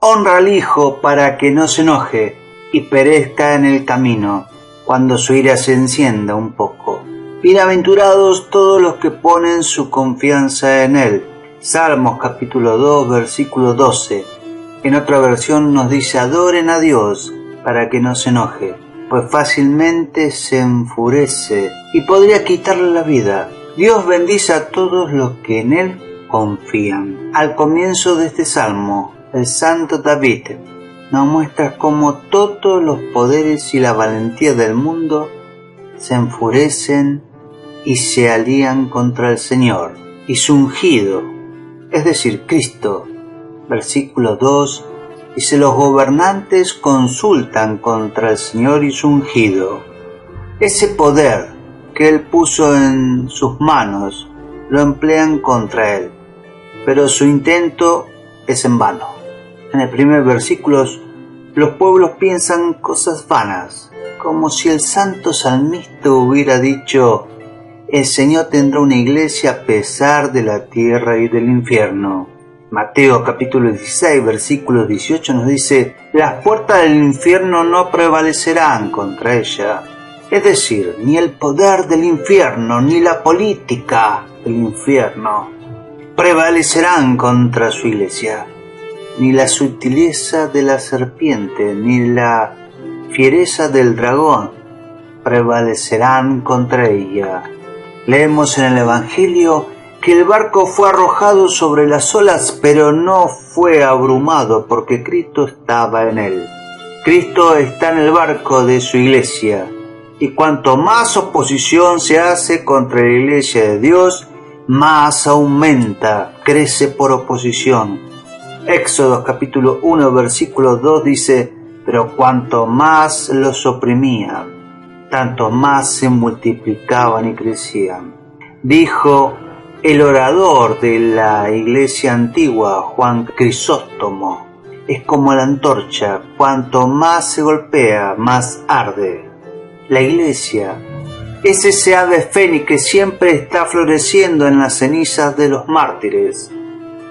Honra al Hijo para que no se enoje y perezca en el camino, cuando su ira se encienda un poco. Bienaventurados todos los que ponen su confianza en Él. Salmos capítulo 2, versículo 12. En otra versión nos dice: adoren a Dios para que no se enoje, pues fácilmente se enfurece y podría quitarle la vida. Dios bendice a todos los que en Él confían. Al comienzo de este salmo, el santo David nos muestra cómo todos los poderes y la valentía del mundo se enfurecen y se alían contra el Señor y su ungido, es decir, Cristo. Versículo 2 dice: los gobernantes consultan contra el Señor y su ungido. Ese poder que Él puso en sus manos lo emplean contra Él, pero su intento es en vano. En el primer versículo, los pueblos piensan cosas vanas, como si el santo salmista hubiera dicho: el Señor tendrá una iglesia a pesar de la tierra y del infierno. Mateo capítulo 16, versículo 18 nos dice: las puertas del infierno no prevalecerán contra ella. Es decir, ni el poder del infierno, ni la política del infierno prevalecerán contra su iglesia, ni la sutileza de la serpiente, ni la fiereza del dragón prevalecerán contra ella. Leemos en el Evangelio que el barco fue arrojado sobre las olas, pero no fue abrumado porque Cristo estaba en él. Cristo está en el barco de su iglesia, y cuanto más oposición se hace contra la iglesia de Dios, más aumenta, crece por oposición. Éxodo capítulo 1 versículo 2 dice: pero cuanto más los oprimían, tanto más se multiplicaban y crecían. Dijo el orador de la iglesia antigua, Juan Crisóstomo: es como la antorcha, cuanto más se golpea, más arde. La iglesia es ese ave fénix que siempre está floreciendo en las cenizas de los mártires.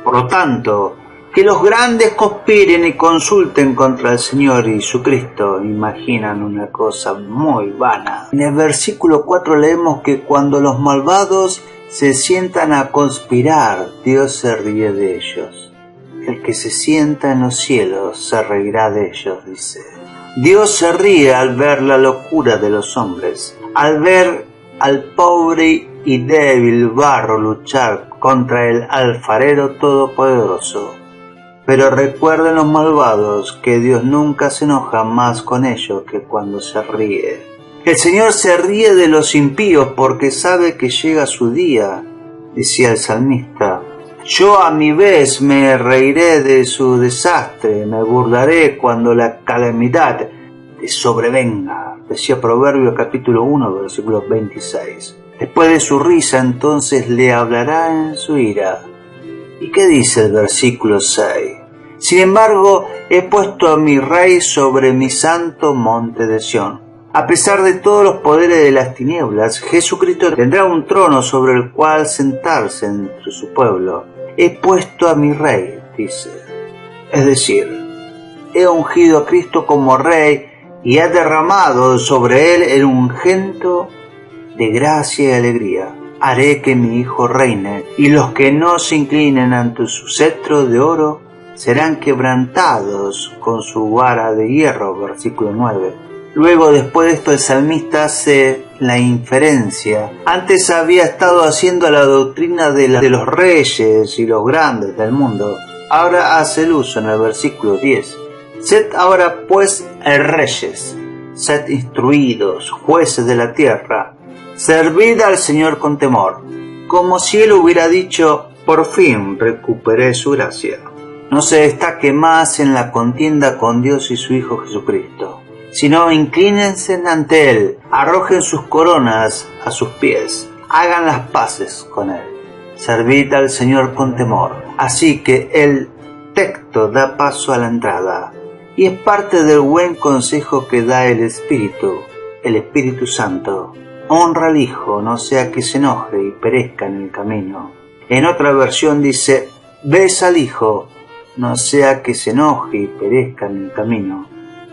Por lo tanto, que los grandes conspiren y consulten contra el Señor y su Cristo, imaginan una cosa muy vana. En el versículo 4 leemos que cuando los malvados se sientan a conspirar, Dios se ríe de ellos. El que se sienta en los cielos se reirá de ellos, dice. Dios se ríe al ver la locura de los hombres, al ver al pobre y débil barro luchar contra el alfarero todopoderoso. Pero recuerden los malvados que Dios nunca se enoja más con ellos que cuando se ríe. El Señor se ríe de los impíos porque sabe que llega su día, decía el salmista. Yo a mi vez me reiré de su desastre, me burlaré cuando la calamidad te sobrevenga, decía Proverbios capítulo 1, versículo 26. Después de su risa, entonces le hablará en su ira. ¿Y qué dice el versículo 6? Sin embargo, he puesto a mi rey sobre mi santo monte de Sión. A pesar de todos los poderes de las tinieblas, Jesucristo tendrá un trono sobre el cual sentarse entre su pueblo. He puesto a mi rey, dice. Es decir, he ungido a Cristo como rey y he derramado sobre él el ungüento de gracia y alegría. Haré que mi hijo reine, y los que no se inclinen ante su cetro de oro serán quebrantados con su vara de hierro. Versículo 9. Luego, después de esto, el salmista hace la inferencia. Antes había estado haciendo la doctrina de los reyes y los grandes del mundo. Ahora hace el uso en el versículo 10. Sed ahora pues reyes, sed instruidos, jueces de la tierra, servid al Señor con temor, como si Él hubiera dicho: por fin recuperé su gracia. No se destaque más en la contienda con Dios y su Hijo Jesucristo, sino inclínense ante Él, arrojen sus coronas a sus pies, hagan las paces con Él. Servid al Señor con temor. Así que el texto da paso a la entrada, y es parte del buen consejo que da el Espíritu Santo. Honra al Hijo, no sea que se enoje y perezca en el camino. En otra versión dice: ves al Hijo, no sea que se enoje y perezca en el camino.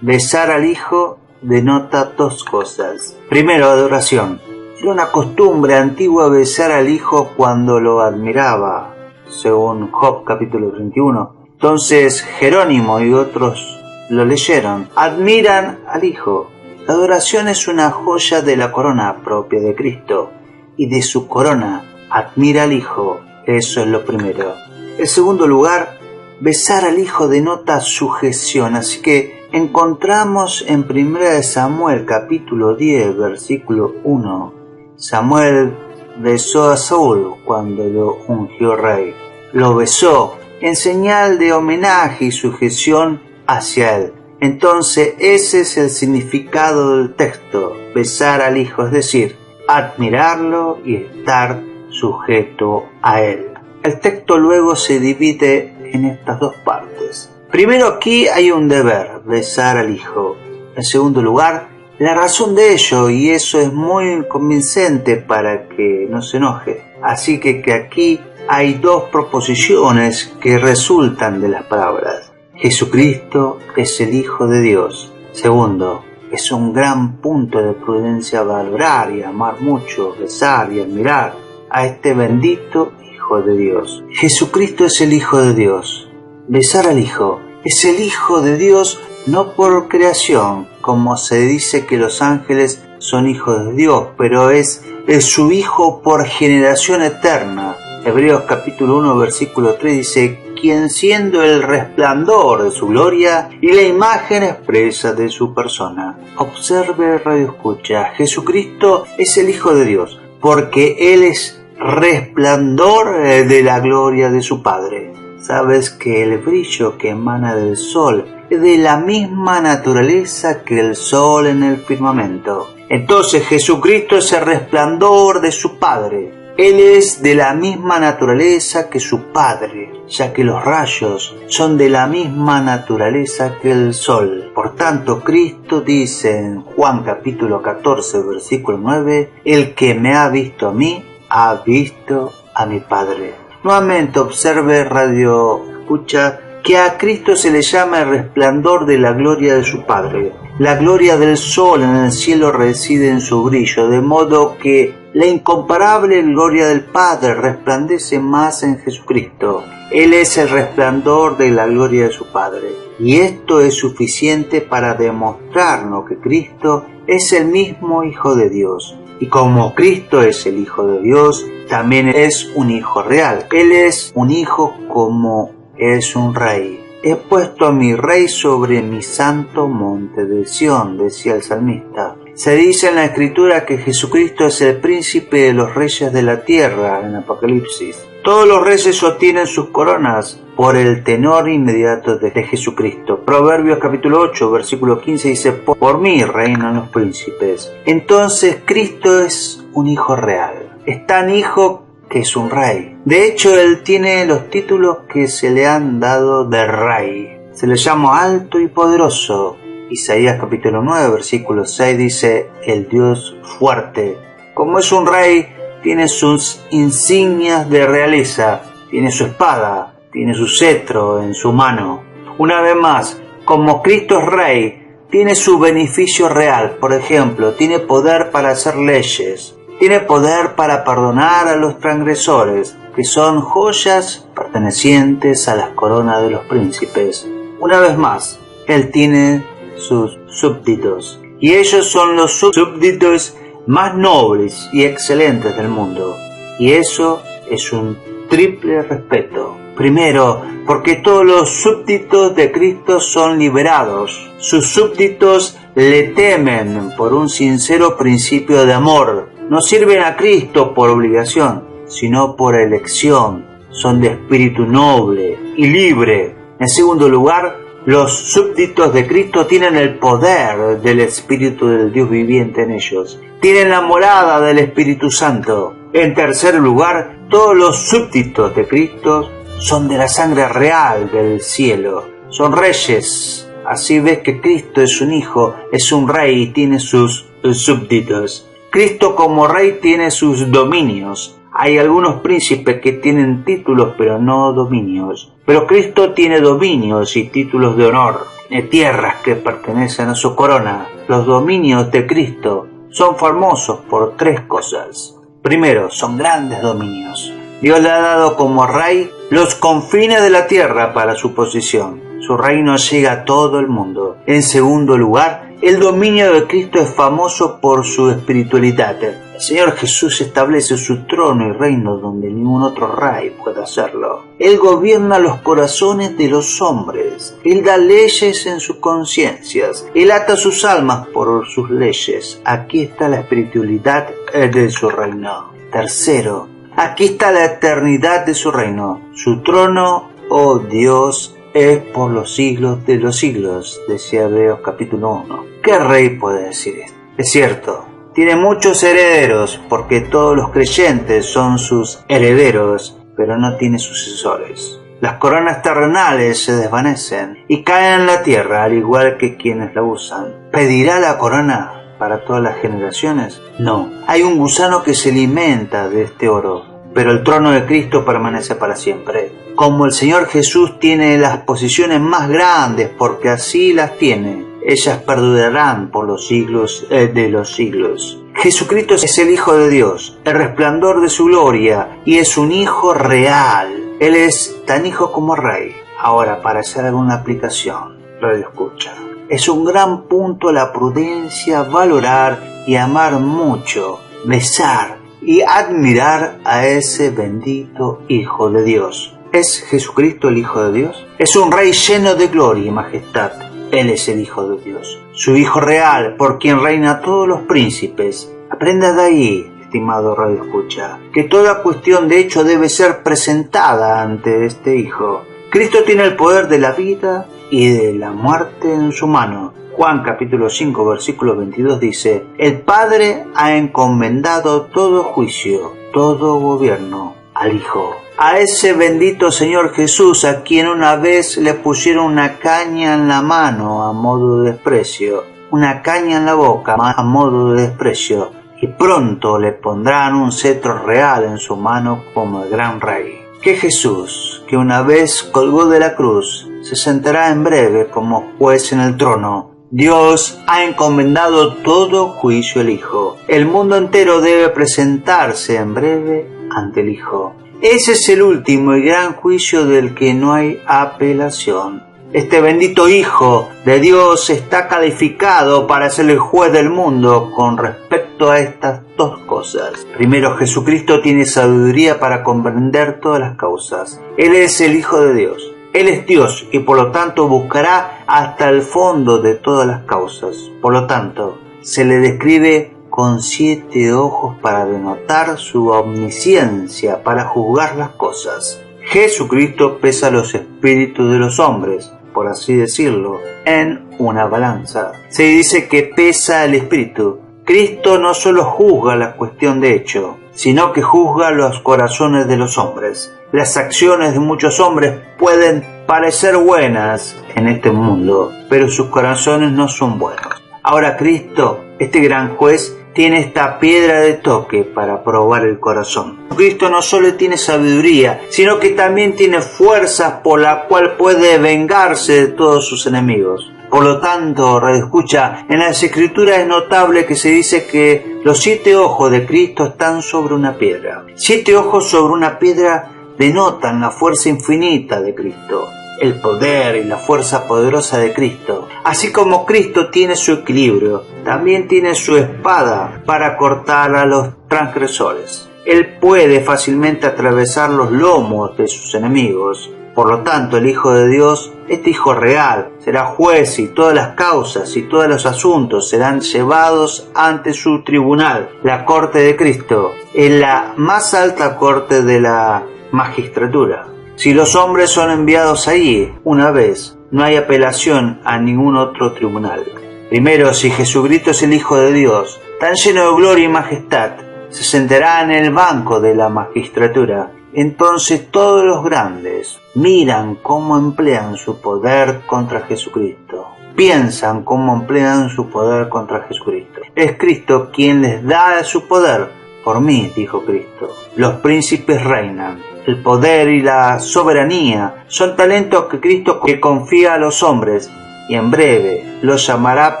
Besar al Hijo denota dos cosas. Primero, adoración. Era una costumbre antigua besar al Hijo cuando lo admiraba, según Job capítulo 31. Entonces Jerónimo y otros lo leyeron. Admiran al Hijo. La adoración es una joya de la corona propia de Cristo y de su corona. Admira al Hijo. Eso es lo primero. En segundo lugar, besar al Hijo denota sujeción. Así que encontramos en 1 Samuel capítulo 10 versículo 1. Samuel besó a Saúl cuando lo ungió rey. Lo besó en señal de homenaje y sujeción hacia él. Entonces ese es el significado del texto, besar al Hijo, es decir, admirarlo y estar sujeto a él. El texto luego se divide en estas dos partes. Primero, aquí hay un deber, besar al Hijo. En segundo lugar, la razón de ello, y eso es muy convincente para que no se enoje. Así que aquí hay dos proposiciones que resultan de las palabras. Jesucristo es el Hijo de Dios. Segundo, es un gran punto de prudencia valorar y amar mucho, besar y admirar a este bendito Hijo de Dios. Jesucristo es el Hijo de Dios. Besar al Hijo. Es el Hijo de Dios no por creación, como se dice que los ángeles son hijos de Dios, pero es su Hijo por generación eterna. Hebreos capítulo 1 versículo 3 dice: quien siendo el resplandor de su gloria y la imagen expresa de su persona. Observe, radio escucha, Jesucristo es el Hijo de Dios, porque Él es resplandor de la gloria de su Padre. Sabes que el brillo que emana del sol es de la misma naturaleza que el sol en el firmamento. Entonces Jesucristo es el resplandor de su Padre. Él es de la misma naturaleza que su Padre, ya que los rayos son de la misma naturaleza que el sol. Por tanto, Cristo dice en Juan capítulo 14, versículo 9, el que me ha visto a mí, ha visto a mi Padre. Nuevamente observe, radio escucha, que a Cristo se le llama el resplandor de la gloria de su Padre. La gloria del sol en el cielo reside en su brillo, de modo que la incomparable gloria del Padre resplandece más en Jesucristo. Él es el resplandor de la gloria de su Padre. Y esto es suficiente para demostrarnos que Cristo es el mismo Hijo de Dios. Y como Cristo es el Hijo de Dios, también es un Hijo real. Él es un Hijo como es un Rey. He puesto a mi Rey sobre mi santo monte de Sión, decía el salmista. Se dice en la Escritura que Jesucristo es el príncipe de los reyes de la tierra, en Apocalipsis. Todos los reyes sostienen sus coronas por el tenor inmediato de Jesucristo. Proverbios capítulo 8, versículo 15 dice: por mí reinan los príncipes. Entonces Cristo es un Hijo real. Es tan Hijo que es un Rey. De hecho, Él tiene los títulos que se le han dado de Rey. Se le llama Alto y Poderoso. Isaías capítulo 9, versículo 6 dice: el Dios fuerte. Como es un Rey, tiene sus insignias de realeza, tiene su espada, tiene su cetro en su mano. Una vez más, como Cristo es Rey, tiene su beneficio real. Por ejemplo, tiene poder para hacer leyes, tiene poder para perdonar a los transgresores, que son joyas pertenecientes a las coronas de los príncipes. Una vez más, Él tiene sus súbditos, y ellos son los súbditos más nobles y excelentes del mundo. Y eso es un triple respeto. Primero, porque todos los súbditos de Cristo son liberados. Sus súbditos le temen por un sincero principio de amor. No sirven a Cristo por obligación, sino por elección. Son de espíritu noble y libre. En segundo lugar, los súbditos de Cristo tienen el poder del Espíritu del Dios viviente en ellos. Tienen la morada del Espíritu Santo. En tercer lugar, todos los súbditos de Cristo son de la sangre real del cielo. Son reyes. Así ves que Cristo es un Hijo, es un Rey y tiene sus súbditos. Cristo como Rey tiene sus dominios. Hay algunos príncipes que tienen títulos pero no dominios. Pero Cristo tiene dominios y títulos de honor, de tierras que pertenecen a su corona. Los dominios de Cristo son famosos por 3 cosas. Primero, son grandes dominios. Dios le ha dado como rey los confines de la tierra para su posición. Su reino llega a todo el mundo. En segundo lugar, el dominio de Cristo es famoso por su espiritualidad. El Señor Jesús establece su trono y reino donde ningún otro rey puede hacerlo. Él gobierna los corazones de los hombres. Él da leyes en sus conciencias. Él ata sus almas por sus leyes. Aquí está la espiritualidad de su reino. Tercero, aquí está la eternidad de su reino. Su trono, oh Dios, es por los siglos de los siglos, decía Hebreos capítulo 1. ¿Qué rey puede decir esto? Es cierto, tiene muchos herederos porque todos los creyentes son sus herederos, pero no tiene sucesores. Las coronas terrenales se desvanecen y caen en la tierra al igual que quienes la usan. ¿Pedirá la corona para todas las generaciones? No, hay un gusano que se alimenta de este oro, pero el trono de Cristo permanece para siempre. Como el Señor Jesús tiene las posiciones más grandes porque así las tiene, ellas perdurarán por los siglos de los siglos. Jesucristo es el Hijo de Dios, el resplandor de su gloria, y es un Hijo real. Él es tan Hijo como Rey. Ahora, para hacer alguna aplicación, radio escucha. Es un gran punto la prudencia, valorar y amar mucho, besar y admirar a ese bendito Hijo de Dios. ¿Es Jesucristo el Hijo de Dios? Es un Rey lleno de gloria y majestad. Él es el Hijo de Dios, su Hijo real, por quien reina todos los príncipes. Aprenda de ahí, estimado radio escucha, que toda cuestión de hecho debe ser presentada ante este Hijo. Cristo tiene el poder de la vida y de la muerte en su mano. Juan capítulo 5 versículo 22 dice: el Padre ha encomendado todo juicio, todo gobierno al Hijo. A ese bendito Señor Jesús, a quien una vez le pusieron una caña en la mano a modo de desprecio, una caña en la boca a modo de desprecio, y pronto le pondrán un cetro real en su mano como el gran Rey. Que Jesús, que una vez colgó de la cruz, se sentará en breve como juez en el trono. Dios ha encomendado todo juicio al Hijo. El mundo entero debe presentarse en breve ante el Hijo. Ese es el último y gran juicio del que no hay apelación. Este bendito Hijo de Dios está calificado para ser el juez del mundo con respecto a estas 2 cosas. Primero, Jesucristo tiene sabiduría para comprender todas las causas. Él es el Hijo de Dios. Él es Dios y por lo tanto buscará hasta el fondo de todas las causas. Por lo tanto, se le describe con 7 ojos para denotar su omnisciencia, para juzgar las cosas. Jesucristo pesa los espíritus de los hombres, por así decirlo, en una balanza. Se dice que pesa el espíritu. Cristo no solo juzga la cuestión de hecho, sino que juzga los corazones de los hombres. Las acciones de muchos hombres pueden parecer buenas en este mundo, pero sus corazones no son buenos. Ahora Cristo, este gran juez, tiene esta piedra de toque para probar el corazón. Cristo no solo tiene sabiduría, sino que también tiene fuerzas por la cual puede vengarse de todos sus enemigos. Por lo tanto, redescucha, en las Escrituras es notable que se dice que los 7 ojos de Cristo están sobre una piedra. 7 ojos sobre una piedra denotan la fuerza infinita de Cristo, el poder y la fuerza poderosa de Cristo. Así como Cristo tiene su equilibrio, también tiene su espada para cortar a los transgresores. Él puede fácilmente atravesar los lomos de sus enemigos. Por lo tanto, el Hijo de Dios, este Hijo real, será juez y todas las causas y todos los asuntos serán llevados ante su tribunal. La corte de Cristo es la más alta corte de la magistratura. Si los hombres son enviados allí una vez, no hay apelación a ningún otro tribunal. Primero, si Jesucristo es el Hijo de Dios, tan lleno de gloria y majestad, se sentará en el banco de la magistratura. Entonces todos los grandes miran cómo emplean su poder contra Jesucristo. Piensan cómo emplean su poder contra Jesucristo. Es Cristo quien les da su poder por mí, dijo Cristo. Los príncipes reinan. El poder y la soberanía son talentos que Cristo confía a los hombres y en breve los llamará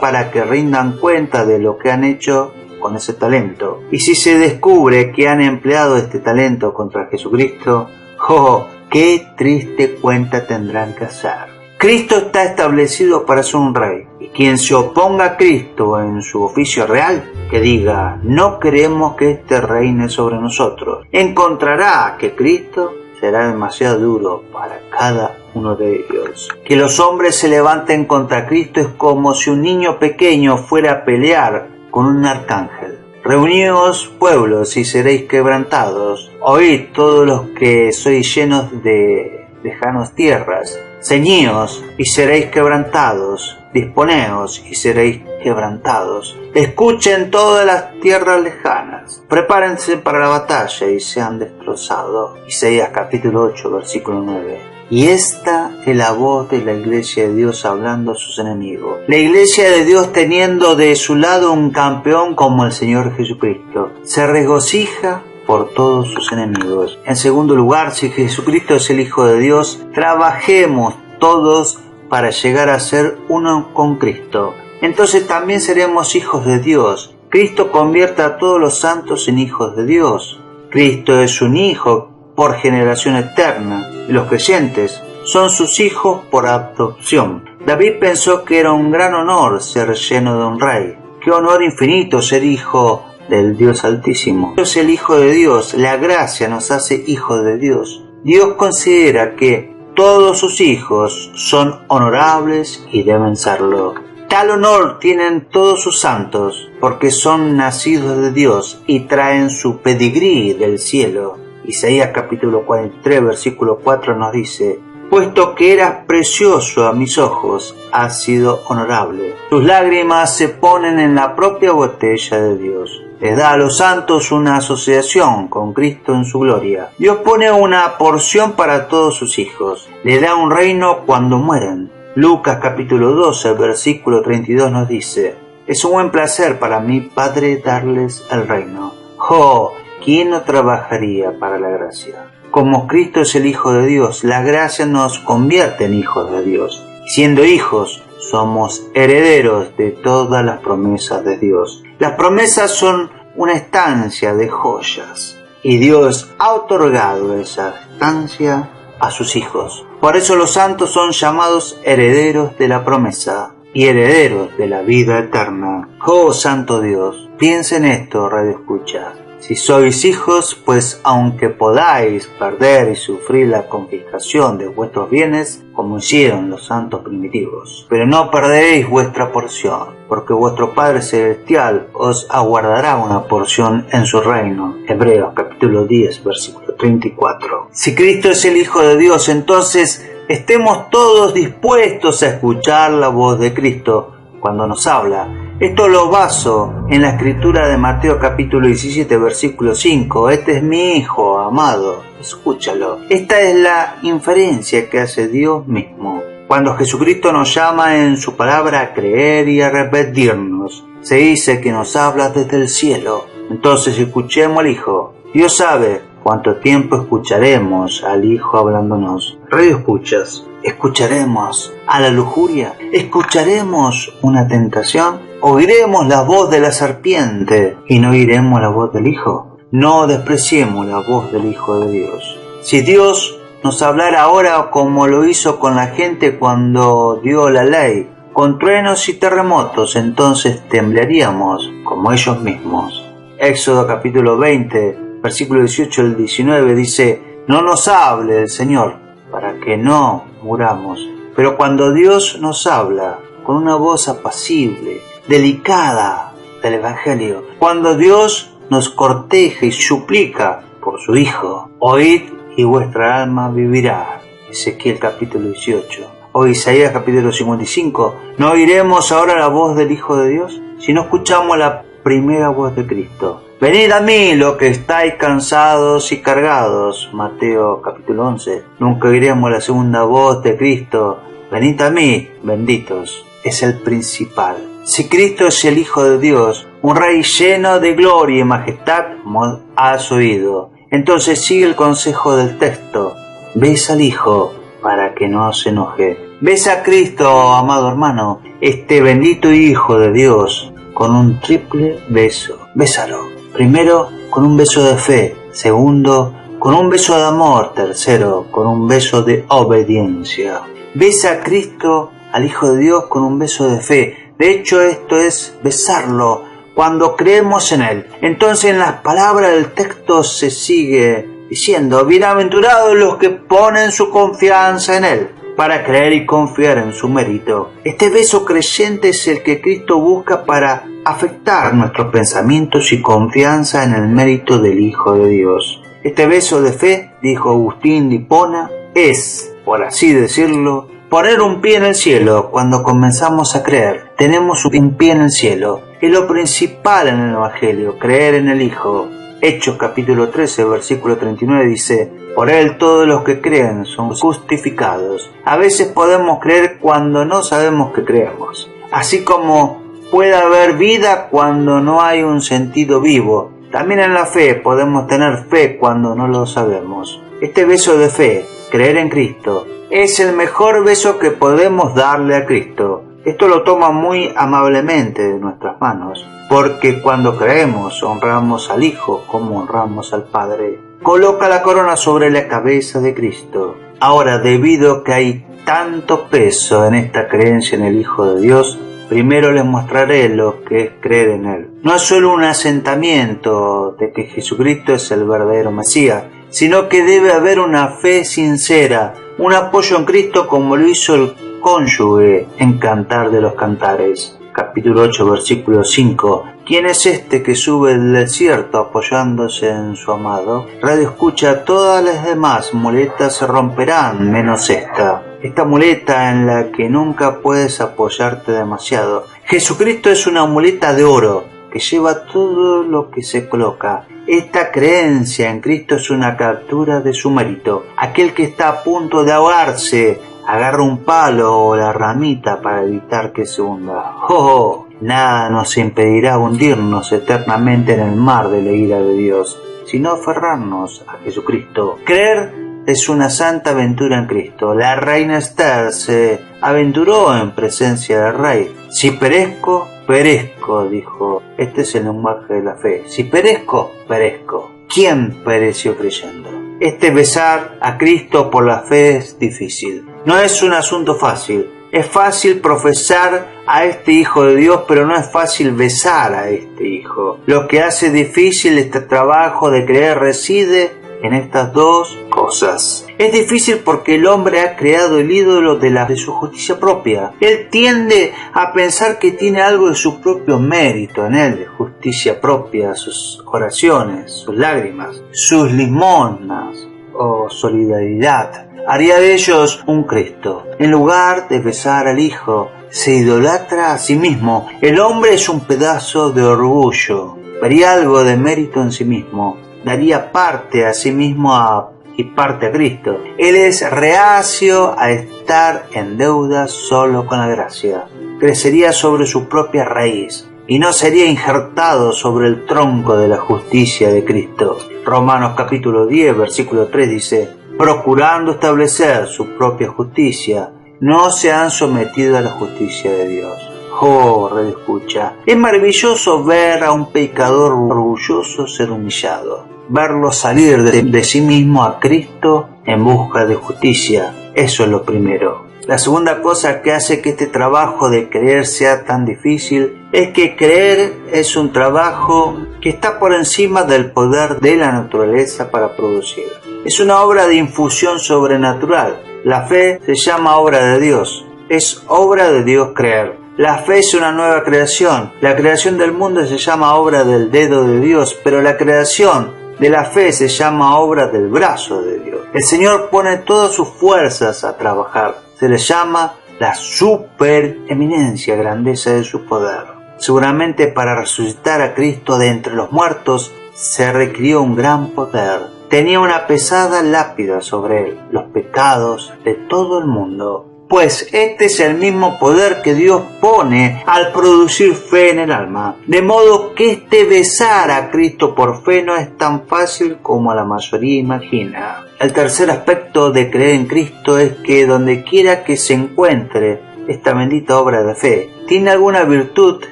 para que rindan cuenta de lo que han hecho con ese talento. Y si se descubre que han empleado este talento contra Jesucristo, ¡oh! ¡Qué triste cuenta tendrán que hacer! Cristo está establecido para ser un rey, y quien se oponga a Cristo en su oficio real, que diga, no queremos que éste reine sobre nosotros, encontrará que Cristo será demasiado duro para cada uno de ellos. Que los hombres se levanten contra Cristo es como si un niño pequeño fuera a pelear con un arcángel. Reuníos pueblos y seréis quebrantados, oíd todos los que sois llenos de lejanos tierras, ceñíos y seréis quebrantados, disponeos y seréis quebrantados. Escuchen todas las tierras lejanas, prepárense para la batalla y sean destrozados. Isaías capítulo 8, versículo 9. Y esta es la voz de la iglesia de Dios hablando a sus enemigos. La iglesia de Dios teniendo de su lado un campeón como el Señor Jesucristo. Se regocija por todos sus enemigos. En segundo lugar, si Jesucristo es el Hijo de Dios, trabajemos todos para llegar a ser uno con Cristo. Entonces también seremos hijos de Dios. Cristo convierte a todos los santos en hijos de Dios. Cristo es un hijo por generación eterna y los creyentes son sus hijos por adopción. David pensó que era un gran honor ser lleno de un rey. Qué honor infinito ser hijo del Dios Altísimo. Dios es el Hijo de Dios, la gracia nos hace hijos de Dios. Dios considera que todos sus hijos son honorables y deben serlo. Tal honor tienen todos sus santos, porque son nacidos de Dios y traen su pedigrí del cielo. Isaías capítulo 43, versículo 4 nos dice, puesto que eras precioso a mis ojos, has sido honorable. Tus lágrimas se ponen en la propia botella de Dios. Les da a los santos una asociación con Cristo en su gloria. Dios pone una porción para todos sus hijos. Le da un reino cuando mueren. Lucas capítulo 12, versículo 32 nos dice, es un buen placer para mi Padre darles el reino. ¡Oh! ¿Quién no trabajaría para la gracia? Como Cristo es el Hijo de Dios, la gracia nos convierte en hijos de Dios. Siendo hijos, somos herederos de todas las promesas de Dios. Las promesas son una estancia de joyas y Dios ha otorgado esa estancia a sus hijos. Por eso los santos son llamados herederos de la promesa y herederos de la vida eterna. Oh Santo Dios, piensa en esto, Radio Escucha. Si sois hijos, pues aunque podáis perder y sufrir la confiscación de vuestros bienes, como hicieron los santos primitivos, pero no perderéis vuestra porción, porque vuestro Padre Celestial os aguardará una porción en su reino. Hebreos capítulo 10, versículo 34. Si Cristo es el Hijo de Dios, entonces estemos todos dispuestos a escuchar la voz de Cristo cuando nos habla. Esto lo baso en la escritura de Mateo capítulo 17 versículo 5. Este es mi Hijo amado, escúchalo. Esta es la inferencia que hace Dios mismo. Cuando Jesucristo nos llama en su palabra a creer y a arrepentirnos, se dice que nos habla desde el cielo. Entonces escuchemos al Hijo. Dios sabe cuánto tiempo escucharemos al Hijo hablándonos. Radio Escuchas, ¿escucharemos a la lujuria? ¿Escucharemos una tentación? ¿Oiremos la voz de la serpiente y no oiremos la voz del Hijo? No despreciemos la voz del Hijo de Dios. Si Dios nos hablara ahora como lo hizo con la gente cuando dio la ley, con truenos y terremotos, entonces temblaríamos como ellos mismos. Éxodo capítulo 20, versículo 18 al 19 dice, no nos hable el Señor para que no muramos. Pero cuando Dios nos habla con una voz apacible, delicada del Evangelio, cuando Dios nos corteja y suplica por su Hijo, oíd y vuestra alma vivirá. Ezequiel capítulo 18. O Isaías capítulo 55. ¿No oiremos ahora la voz del Hijo de Dios? Si no escuchamos la primera voz de Cristo. Venid a mí los que estáis cansados y cargados. Mateo capítulo 11. Nunca oiremos la segunda voz de Cristo. Venid a mí, benditos. Es el principal. Si Cristo es el Hijo de Dios, un Rey lleno de gloria y majestad, como has oído, entonces sigue el consejo del texto. Besa al Hijo para que no se enoje. Besa a Cristo, amado hermano, este bendito Hijo de Dios, con un triple beso. Bésalo. Primero, con un beso de fe. Segundo, con un beso de amor. Tercero, con un beso de obediencia. Besa a Cristo, al Hijo de Dios, con un beso de fe. De hecho, esto es besarlo cuando creemos en Él. Entonces, en las palabras del texto se sigue diciendo: bienaventurados los que ponen su confianza en Él, para creer y confiar en su mérito. Este beso creyente es el que Cristo busca para afectar nuestros pensamientos y confianza en el mérito del Hijo de Dios. Este beso de fe, dijo Agustín de Hipona, es, por así decirlo, poner un pie en el cielo. Cuando comenzamos a creer, tenemos un pie en el cielo. Es lo principal en el Evangelio, creer en el Hijo. Hechos capítulo 13, versículo 39 dice: por Él todos los que creen son justificados. A veces podemos creer cuando no sabemos que creemos. Así como puede haber vida cuando no hay un sentido vivo, también en la fe podemos tener fe cuando no lo sabemos. Este beso de fe, creer en Cristo, es el mejor beso que podemos darle a Cristo. Esto lo toma muy amablemente de nuestras manos, porque cuando creemos honramos al Hijo como honramos al Padre. Coloca la corona sobre la cabeza de Cristo. Ahora, debido a que hay tanto peso en esta creencia en el Hijo de Dios, primero les mostraré lo que es creer en Él. No es solo un asentamiento de que Jesucristo es el verdadero Mesías, sino que debe haber una fe sincera, un apoyo en Cristo como lo hizo el cónyuge en Cantar de los Cantares. Capítulo 8, versículo 5. ¿Quién es este que sube del desierto apoyándose en su amado? Radio escucha, todas las demás muletas se romperán, menos esta. Esta muleta en la que nunca puedes apoyarte demasiado. Jesucristo es una muleta de oro que lleva todo lo que se coloca. Esta creencia en Cristo es una captura de su mérito. Aquel que está a punto de ahogarse agarra un palo o la ramita para evitar que se hunda. ¡Oh! Nada nos impedirá hundirnos eternamente en el mar de la ira de Dios, sino aferrarnos a Jesucristo. Creer es una santa aventura en Cristo. La reina Esther se aventuró en presencia del rey. Si perezco, perezco, dijo. Este es el lenguaje de la fe. Si perezco, perezco. ¿Quién pereció creyendo? Este besar a Cristo por la fe es difícil. No es un asunto fácil. Es fácil profesar a este Hijo de Dios, pero no es fácil besar a este Hijo. Lo que hace difícil este trabajo de creer reside en estas dos cosas. Es difícil porque el hombre ha creado el ídolo de su justicia propia. Él tiende a pensar que tiene algo de su propio mérito en él, de justicia propia, sus oraciones, sus lágrimas, sus limosnas o solidaridad. Haría de ellos un Cristo. En lugar de besar al Hijo, se idolatra a sí mismo. El hombre es un pedazo de orgullo. Vería algo de mérito en sí mismo. Daría parte a sí mismo y parte a Cristo. Él es reacio a estar en deuda solo con la gracia. Crecería sobre su propia raíz y no sería injertado sobre el tronco de la justicia de Cristo. Romanos capítulo 10, versículo 3 dice: procurando establecer su propia justicia, no se han sometido a la justicia de Dios. Oh, redescucha. Es maravilloso ver a un pecador orgulloso ser humillado. Verlo salir de sí mismo a Cristo en busca de justicia. Eso es lo primero. La segunda cosa que hace que este trabajo de creer sea tan difícil es que creer es un trabajo que está por encima del poder de la naturaleza para producir. Es una obra de infusión sobrenatural. La fe se llama obra de Dios. Es obra de Dios creer. La fe es una nueva creación. La creación del mundo se llama obra del dedo de Dios, pero la creación de la fe se llama obra del brazo de Dios. El Señor pone todas sus fuerzas a trabajar. Se le llama la supereminencia, grandeza de su poder. Seguramente para resucitar a Cristo de entre los muertos se requirió un gran poder. Tenía una pesada lápida sobre él, los pecados de todo el mundo. pues este es el mismo poder que Dios pone al producir fe en el alma. De modo que este besar a Cristo por fe no es tan fácil como la mayoría imagina. El tercer aspecto de creer en Cristo es que donde quiera que se encuentre esta bendita obra de fe, tiene alguna virtud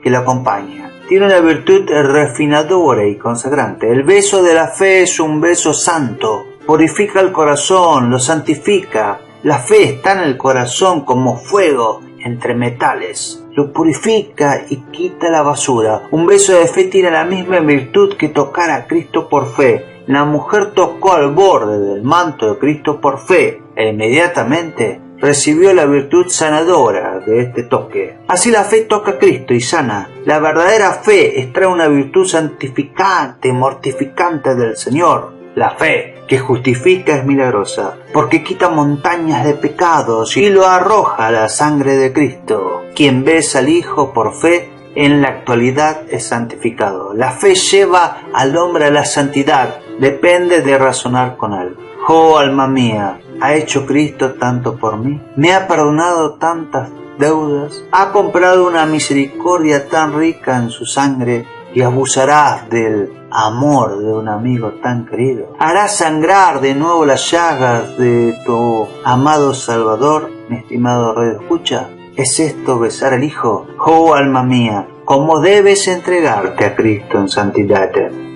que la acompaña. Tiene una virtud refinadora y consagrante. El beso de la fe es un beso santo. Purifica el corazón, lo santifica. La fe está en el corazón como fuego entre metales. Lo purifica y quita la basura. Un beso de fe tiene la misma virtud que tocar a Cristo por fe. La mujer tocó al borde del manto de Cristo por fe e inmediatamente recibió la virtud sanadora de este toque. Así la fe toca a Cristo y sana. La verdadera fe extrae una virtud santificante, mortificante del Señor. La fe que justifica es milagrosa, porque quita montañas de pecados y lo arroja a la sangre de Cristo. Quien besa al Hijo por fe, en la actualidad es santificado. La fe lleva al hombre a la santidad, depende de razonar con él. Oh, alma mía, ¿ha hecho Cristo tanto por mí? ¿Me ha perdonado tantas deudas? ¿Ha comprado una misericordia tan rica en su sangre? ¿Y abusarás del amor de un amigo tan querido? ¿Harás sangrar de nuevo las llagas de tu amado Salvador, mi estimado Radio Escucha? ¿Es esto besar al Hijo? Oh, alma mía, ¿cómo debes entregarte a Cristo en santidad?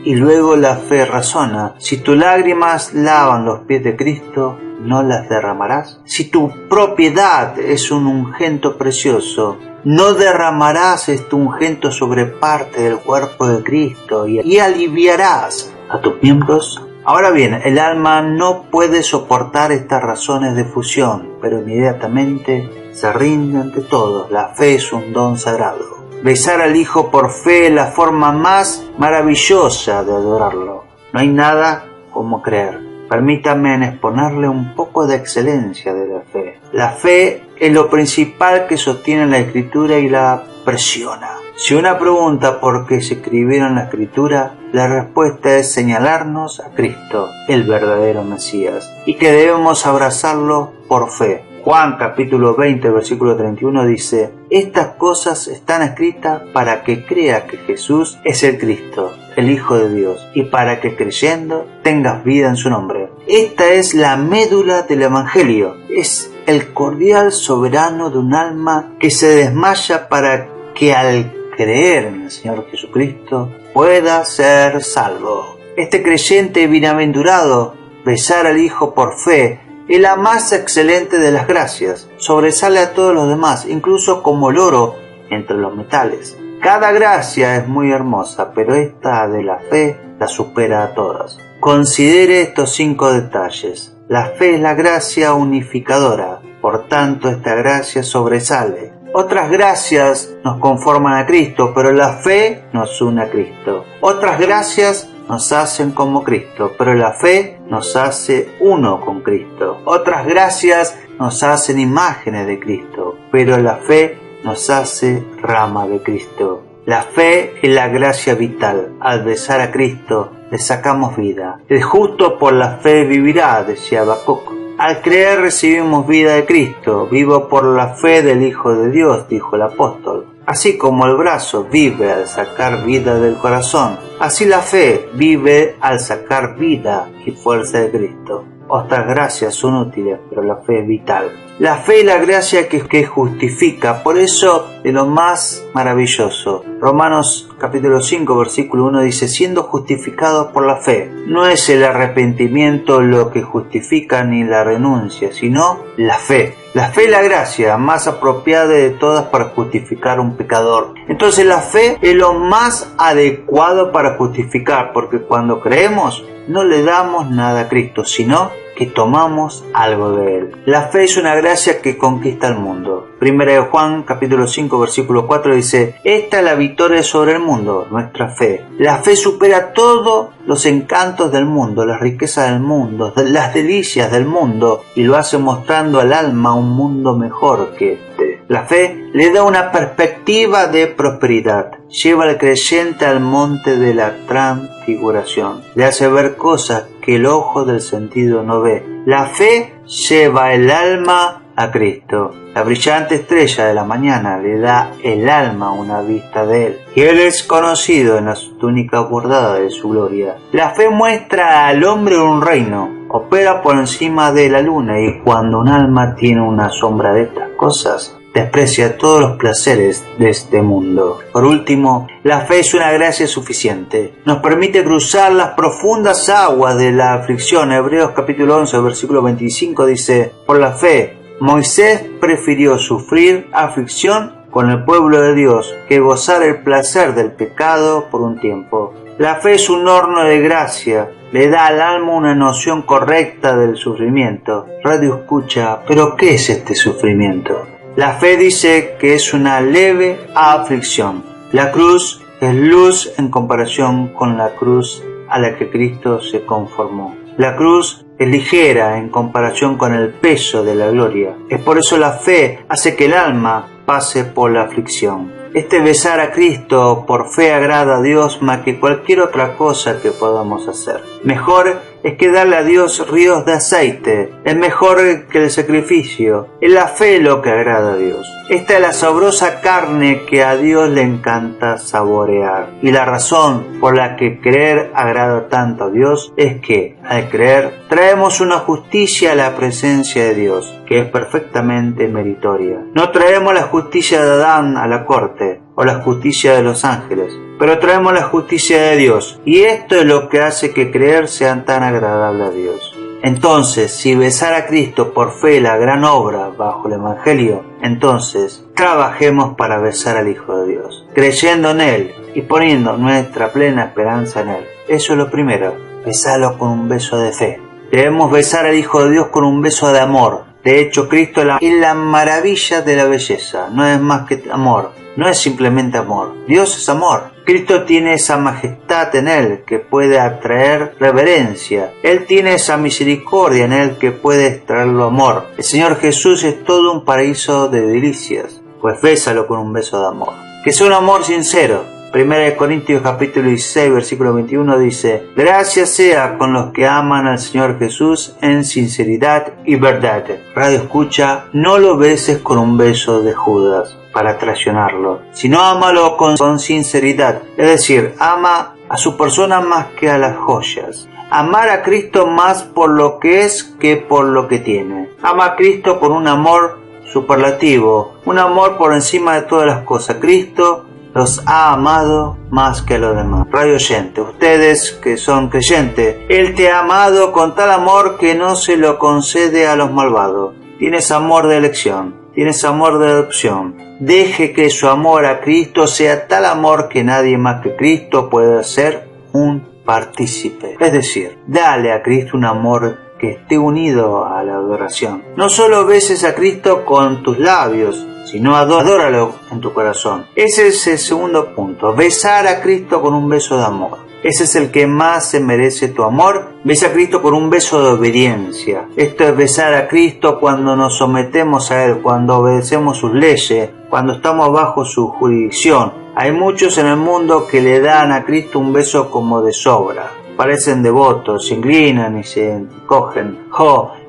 Y luego la fe razona. Si tus lágrimas lavan los pies de Cristo, ¿no las derramarás? Si tu propiedad es un ungüento precioso, ¿no derramarás este ungüento sobre parte del cuerpo de Cristo y aliviarás a tus miembros? Ahora bien, el alma no puede soportar estas razones de fusión, pero inmediatamente se rinde ante todos. La fe es un don sagrado. Besar al Hijo por fe es la forma más maravillosa de adorarlo. No hay nada como creer. Permítame exponerle un poco de excelencia de la fe. La fe es lo principal que sostiene la Escritura y la presiona. Si una pregunta por qué se escribieron la Escritura, la respuesta es señalarnos a Cristo, el verdadero Mesías, y que debemos abrazarlo por fe. Juan capítulo 20 versículo 31 dice: estas cosas están escritas para que crea que Jesús es el Cristo, el Hijo de Dios, y para que creyendo tengas vida en su nombre. Esta es la médula del Evangelio. Es el cordial soberano de un alma que se desmaya para que al creer en el Señor Jesucristo pueda ser salvo. Este creyente bienaventurado, besar al Hijo por fe, es la más excelente de las gracias. Sobresale a todos los demás, incluso como el oro entre los metales. Cada gracia es muy hermosa, pero esta de la fe la supera a todas. Considere estos 5 detalles. La fe es la gracia unificadora, por tanto esta gracia sobresale. Otras gracias nos conforman a Cristo, pero la fe nos une a Cristo. Otras gracias nos hacen como Cristo, pero la fe nos hace uno con Cristo. Otras gracias nos hacen imágenes de Cristo, pero la fe nos hace rama de Cristo. La fe es la gracia vital. Al besar a Cristo le sacamos vida. El justo por la fe vivirá, decía Habacuc. Al creer recibimos vida de Cristo. Vivo por la fe del Hijo de Dios, dijo el apóstol. Así como el brazo vive al sacar vida del corazón, así la fe vive al sacar vida y fuerza de Cristo. Otras gracias son útiles, pero la fe es vital. La fe es la gracia que justifica, por eso de lo más maravilloso. Romanos capítulo 5 versículo 1 dice: siendo justificados por la fe. No es el arrepentimiento lo que justifica ni la renuncia, sino la fe. La fe es la gracia más apropiada de todas para justificar a un pecador. Entonces la fe es lo más adecuado para justificar, porque cuando creemos no le damos nada a Cristo, sino que tomamos algo de Él. La fe es una gracia que conquista el mundo. Primera de Juan capítulo 5 versículo 4 dice: esta es la victoria sobre el mundo, nuestra fe. La fe supera todos los encantos del mundo, las riquezas del mundo, las delicias del mundo, y lo hace mostrando al alma un mundo mejor que este. La fe le da una perspectiva de prosperidad. Lleva al creyente al monte de la transfiguración. Le hace ver cosas que el ojo del sentido no ve. La fe lleva el alma a Cristo. La brillante estrella de la mañana le da el alma una vista de Él, y Él es conocido en la túnica bordada de su gloria. La fe muestra al hombre un reino, opera por encima de la luna, y cuando un alma tiene una sombra de estas cosas, desprecia todos los placeres de este mundo. Por último, la fe es una gracia suficiente. Nos permite cruzar las profundas aguas de la aflicción. Hebreos capítulo 11, versículo 25 dice: por la fe, Moisés prefirió sufrir aflicción con el pueblo de Dios que gozar el placer del pecado por un tiempo. La fe es un horno de gracia, le da al alma una noción correcta del sufrimiento. Radio escucha, ¿pero qué es este sufrimiento? La fe dice que es una leve aflicción. La cruz es luz en comparación con la cruz a la que Cristo se conformó. La cruz es ligera en comparación con el peso de la gloria. Es por eso la fe hace que el alma pase por la aflicción. Este besar a Cristo por fe agrada a Dios más que cualquier otra cosa que podamos hacer. Mejor es que darle a Dios ríos de aceite. Es mejor que el sacrificio. Es la fe lo que agrada a Dios. Esta es la sabrosa carne que a Dios le encanta saborear. Y la razón por la que creer agrada tanto a Dios es que, al creer, traemos una justicia a la presencia de Dios, que es perfectamente meritoria. No traemos la justicia de Adán a la corte, o la justicia de los ángeles, pero traemos la justicia de Dios, y esto es lo que hace que creer sea tan agradable a Dios. Entonces, si besar a Cristo por fe la gran obra bajo el Evangelio, entonces trabajemos para besar al Hijo de Dios, creyendo en Él y poniendo nuestra plena esperanza en Él. Eso es lo primero, besarlo con un beso de fe. Debemos besar al Hijo de Dios con un beso de amor. De hecho, Cristo es la maravilla de la belleza, no es más que amor. No es simplemente amor. Dios es amor. Cristo tiene esa majestad en Él que puede atraer reverencia. Él tiene esa misericordia en Él que puede extraerlo amor. El Señor Jesús es todo un paraíso de delicias. Pues bésalo con un beso de amor. Que sea un amor sincero. 1 Corintios capítulo 16, versículo 21 dice: gracias sea con los que aman al Señor Jesús en sinceridad y verdad. Radio escucha, no lo beses con un beso de Judas para traicionarlo, sino ámalo con sinceridad, es decir, ama a su persona más que a las joyas. Amar a Cristo más por lo que es que por lo que tiene. Ama a Cristo con un amor superlativo, un amor por encima de todas las cosas. Cristo los ha amado más que a los demás. Radio oyente, ustedes que son creyentes, Él te ha amado con tal amor que no se lo concede a los malvados. Tienes amor de elección, tienes amor de adopción. Deje que su amor a Cristo sea tal amor que nadie más que Cristo pueda ser un partícipe. Es decir, dale a Cristo un amor que esté unido a la adoración. No solo beses a Cristo con tus labios, sino adóralo en tu corazón. Ese es el segundo punto, besar a Cristo con un beso de amor. Ese es el que más se merece tu amor. Besa a Cristo con un beso de obediencia. Esto es besar a Cristo cuando nos sometemos a Él, cuando obedecemos sus leyes, cuando estamos bajo su jurisdicción. Hay muchos en el mundo que le dan a Cristo un beso como de sobra. Parecen devotos, se inclinan y se encogen.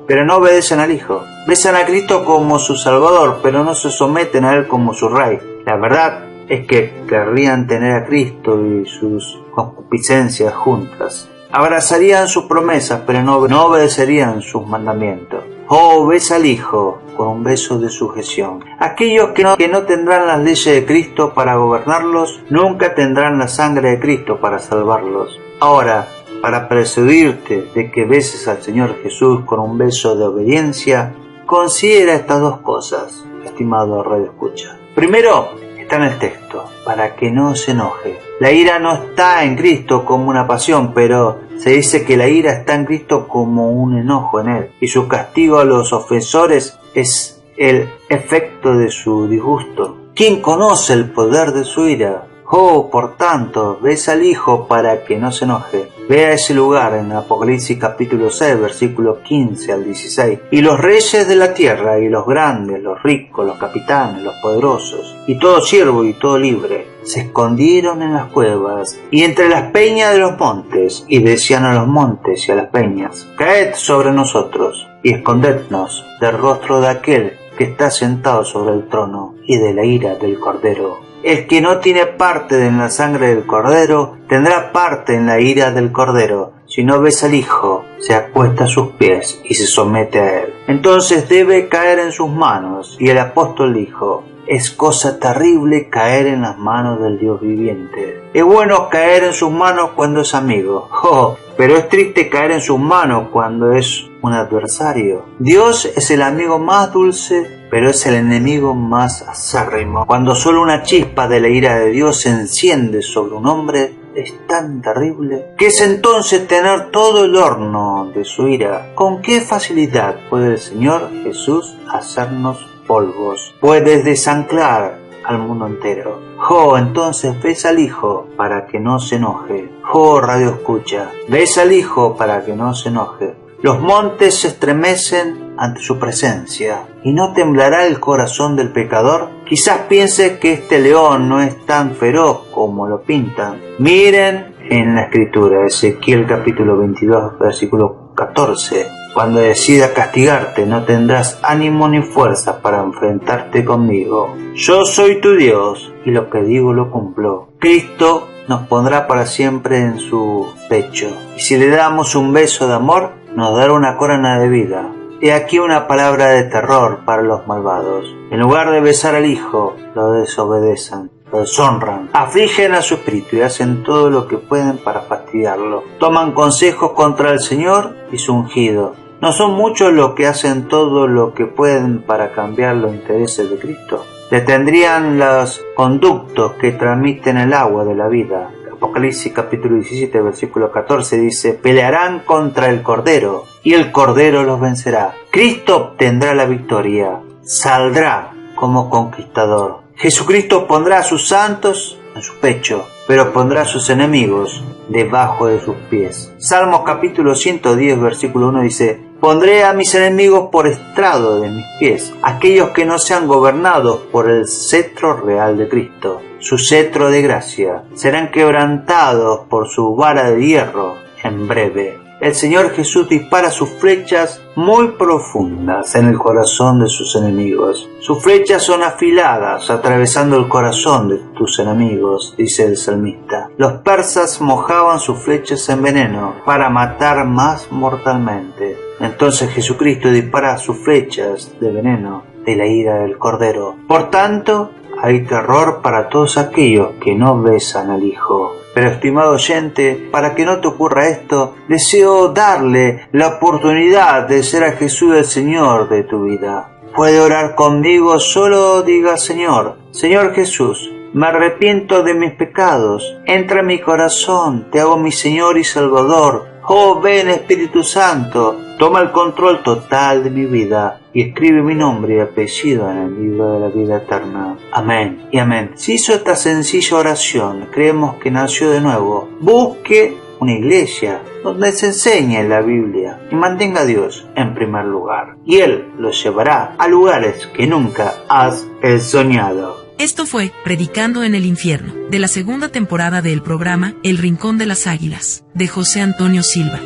Pero no obedecen al Hijo. Besan a Cristo como su Salvador, pero no se someten a Él como su Rey. La verdad es que querrían tener a Cristo y sus concupiscencias juntas. Abrazarían sus promesas, pero no obedecerían sus mandamientos. Besa al Hijo con un beso de sujeción. Aquellos que no tendrán las leyes de Cristo para gobernarlos, nunca tendrán la sangre de Cristo para salvarlos. Ahora, para persuadirte de que beses al Señor Jesús con un beso de obediencia, considera estas dos cosas, estimado Radio Escucha. Primero, está en el texto, para que no se enoje. La ira no está en Cristo como una pasión, pero se dice que la ira está en Cristo como un enojo en Él, y su castigo a los ofensores es el efecto de su disgusto. ¿Quién conoce el poder de su ira? Por tanto, besa al Hijo para que no se enoje. Ve a ese lugar en Apocalipsis capítulo 6, versículos 15 al 16. Y los reyes de la tierra, y los grandes, los ricos, los capitanes, los poderosos, y todo siervo y todo libre, se escondieron en las cuevas y entre las peñas de los montes, y decían a los montes y a las peñas: caed sobre nosotros y escondednos del rostro de aquel que está sentado sobre el trono y de la ira del Cordero. El que no tiene parte en la sangre del Cordero, tendrá parte en la ira del Cordero. Si no besa al Hijo, se acuesta a sus pies y se somete a él. Entonces debe caer en sus manos. Y el apóstol dijo: es cosa terrible caer en las manos del Dios viviente. Es bueno caer en sus manos cuando es amigo. Pero es triste caer en sus manos cuando es un adversario. Dios es el amigo más dulce, pero es el enemigo más acérrimo. Cuando solo una chispa de la ira de Dios se enciende sobre un hombre, es tan terrible que es entonces tener todo el horno de su ira. ¿Con qué facilidad puede el Señor Jesús hacernos polvos? Puedes desanclar al mundo entero. Entonces besa al Hijo para que no se enoje. Radio escucha, besa al Hijo para que no se enoje. Los montes se estremecen ante su presencia. ¿Y no temblará el corazón del pecador? Quizás piense que este león no es tan feroz como lo pintan. Miren en la Escritura, Ezequiel capítulo 22, versículo 14. Cuando decida castigarte, no tendrás ánimo ni fuerza para enfrentarte conmigo. Yo soy tu Dios, y lo que digo lo cumplo. Cristo nos pondrá para siempre en su pecho, y si le damos un beso de amor, nos dará una corona de vida. He aquí una palabra de terror para los malvados. En lugar de besar al Hijo, lo desobedecen, lo deshonran, afligen a su espíritu y hacen todo lo que pueden para fastidiarlo. Toman consejos contra el Señor y su ungido. ¿No son muchos los que hacen todo lo que pueden para cambiar los intereses de Cristo? Detendrían los conductos que transmiten el agua de la vida. Apocalipsis capítulo 17 versículo 14 dice: pelearán contra el Cordero y el Cordero los vencerá. Cristo obtendrá la victoria, saldrá como conquistador. Jesucristo pondrá a sus santos en su pecho, pero pondrá a sus enemigos debajo de sus pies. Salmos capítulo 110 versículo 1 dice: pondré a mis enemigos por estrado de mis pies, aquellos que no sean gobernados por el cetro real de Cristo, su cetro de gracia. Serán quebrantados por su vara de hierro en breve. El Señor Jesús dispara sus flechas muy profundas en el corazón de sus enemigos. Sus flechas son afiladas, atravesando el corazón de tus enemigos, dice el salmista. Los persas mojaban sus flechas en veneno para matar más mortalmente. Entonces Jesucristo dispara sus flechas de veneno de la ira del Cordero. Por tanto, hay terror para todos aquellos que no besan al Hijo. Pero, estimado oyente, para que no te ocurra esto, deseo darle la oportunidad de ser a Jesús el Señor de tu vida. Puede orar conmigo, solo diga: Señor Jesús, me arrepiento de mis pecados, entra en mi corazón, te hago mi Señor y Salvador. Ven Espíritu Santo, toma el control total de mi vida y escribe mi nombre y apellido en el libro de la vida eterna. Amén y amén. Si hizo esta sencilla oración, creemos que nació de nuevo. Busque una iglesia donde se enseñe la Biblia y mantenga a Dios en primer lugar. Y Él los llevará a lugares que nunca has soñado. Esto fue Predicando en el Infierno, de la segunda temporada del programa El Rincón de las Águilas, de José Antonio Silva.